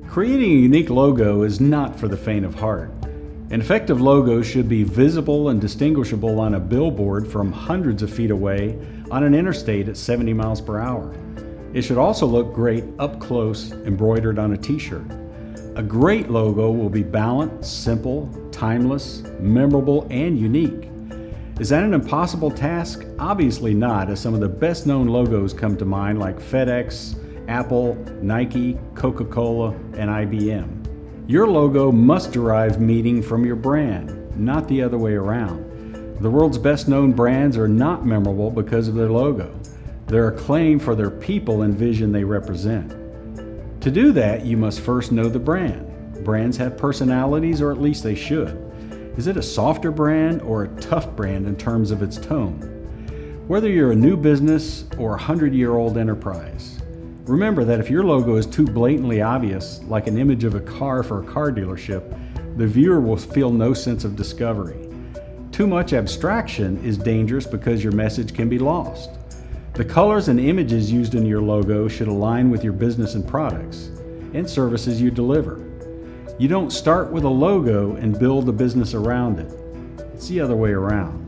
Creating a unique logo is not for the faint of heart. An effective logo should be visible and distinguishable on a billboard from hundreds of feet away on an interstate at 70 miles per hour. It should also look great up close, embroidered on a t-shirt. A great logo will be balanced, simple, timeless, memorable, and unique. Is that an impossible task? Obviously not, as some of the best known logos come to mind like FedEx, Apple, Nike, Coca-Cola, and IBM. Your logo must derive meaning from your brand, not the other way around. The world's best known brands are not memorable because of their logo. They're acclaimed for their people and vision they represent. To do that, you must first know the brand. Brands have personalities, or at least they should. Is it a softer brand or a tough brand in terms of its tone? Whether you're a new business or a 100-year-old enterprise, remember that if your logo is too blatantly obvious, like an image of a car for a car dealership, the viewer will feel no sense of discovery. Too much abstraction is dangerous because your message can be lost. The colors and images used in your logo should align with your business and products and services you deliver. You don't start with a logo and build a business around it. It's the other way around.